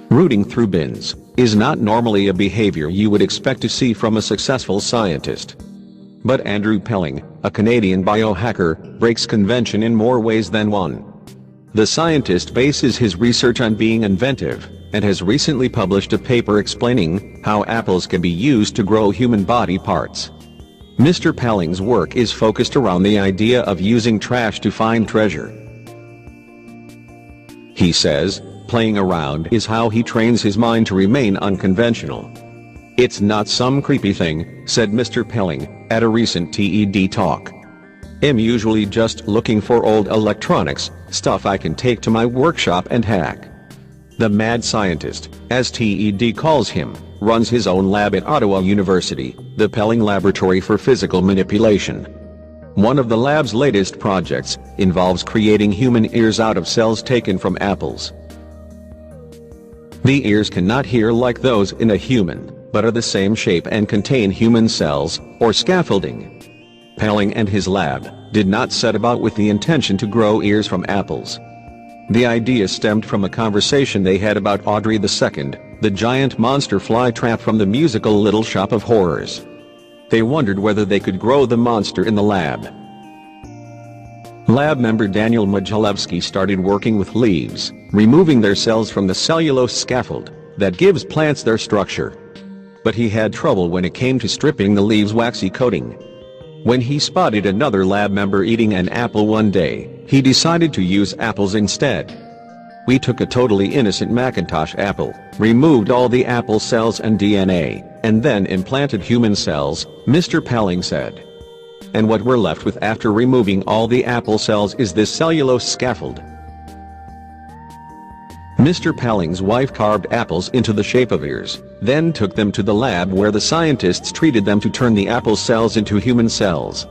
Rooting through bins is not normally a behavior you would expect to see from a successful scientist. But Andrew Pelling, a Canadian biohacker, breaks convention in more ways than one. The scientist bases his research on being inventive, and has recently published a paper explaining how apples can be used to grow human body parts. Mr. Pelling's work is focused around the idea of using trash to find treasure. He says, playing around is how he trains his mind to remain unconventional. "It's not some creepy thing," said Mr. Pelling, at a recent TED talk. "I'm usually just looking for old electronics, stuff I can take to my workshop and hack." The mad scientist, as TED calls him, runs his own lab at Ottawa University, the Pelling Laboratory for Physical Manipulation. One of the lab's latest projects involves creating human ears out of cells taken from apples. The ears cannot hear like those in a human, but are the same shape and contain human cells, or scaffolding. Pelling and his lab did not set about with the intention to grow ears from apples. The idea stemmed from a conversation they had about Audrey II, the giant monster fly trap from the musical Little Shop of Horrors. They wondered whether they could grow the monster in the lab. Lab member Daniel Mojalewski started working with leaves, removing their cells from the cellulose scaffold that gives plants their structure. But he had trouble when it came to stripping the leaves' waxy coating. When he spotted another lab member eating an apple one day, he decided to use apples instead. "We took a totally innocent Macintosh apple, removed all the apple cells and DNA, and then implanted human cells," Mr. Pelling said. "And what we're left with after removing all the apple cells is this cellulose scaffold." Mr. Pelling's wife carved apples into the shape of ears, then took them to the lab where the scientists treated them to turn the apple cells into human cells.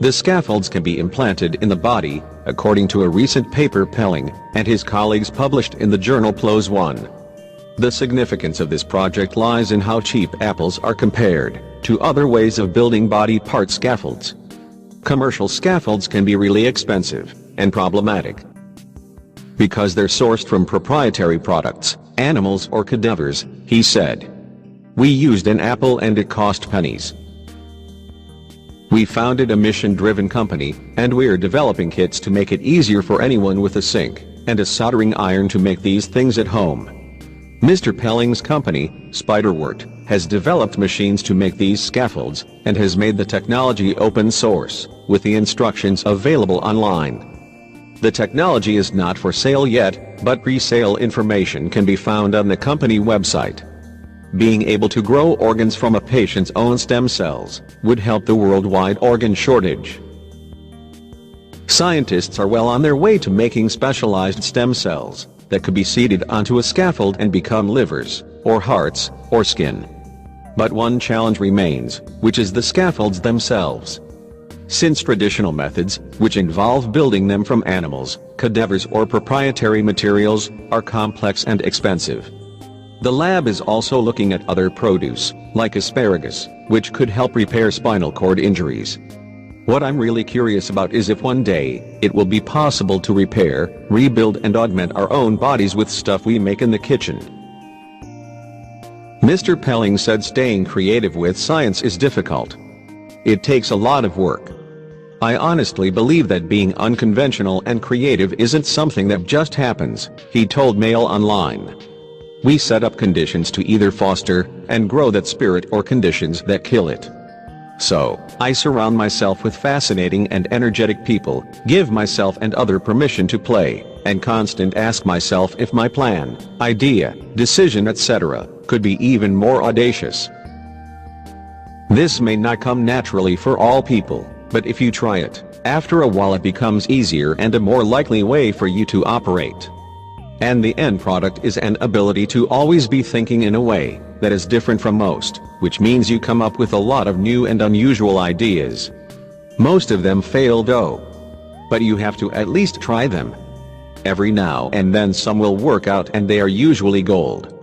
The scaffolds can be implanted in the body, according to a recent paper Pelling and his colleagues published in the journal PLOS One. The significance of this project lies in how cheap apples are compared to other ways of building body part scaffolds. Commercial scaffolds can be really expensive and problematic because they're sourced from proprietary products, animals or cadavers, he said. "We used an apple and it cost pennies. We founded a mission-driven company, and we're developing kits to make it easier for anyone with a sink and a soldering iron to make these things at home." Mr. Pelling's company, Spiderwort, has developed machines to make these scaffolds, and has made the technology open source, with the instructions available online. The technology is not for sale yet, but pre-sale information can be found on the company website. Being able to grow organs from a patient's own stem cells would help the worldwide organ shortage. Scientists are well on their way to making specialized stem cells that could be seeded onto a scaffold and become livers, or hearts, or skin. But one challenge remains, which is the scaffolds themselves. Since traditional methods, which involve building them from animals, cadavers or proprietary materials, are complex and expensive. The lab is also looking at other produce, like asparagus, which could help repair spinal cord injuries. What I'm really curious about is if one day, it will be possible to repair, rebuild and augment our own bodies with stuff we make in the kitchen. Mr. Pelling said staying creative with science is difficult. It takes a lot of work. "I honestly believe that being unconventional and creative isn't something that just happens," he told Mail Online. "We set up conditions to either foster and grow that spirit or conditions that kill it. So, I surround myself with fascinating and energetic people, give myself and other permission to play, and constant ask myself if my plan, idea, decision etc. could be even more audacious. This may not come naturally for all people, but if you try it, after a while it becomes easier and a more likely way for you to operate. And the end product is an ability to always be thinking in a way that is different from most, which means you come up with a lot of new and unusual ideas. Most of them fail though. But you have to at least try them. Every now and then some will work out and they are usually gold."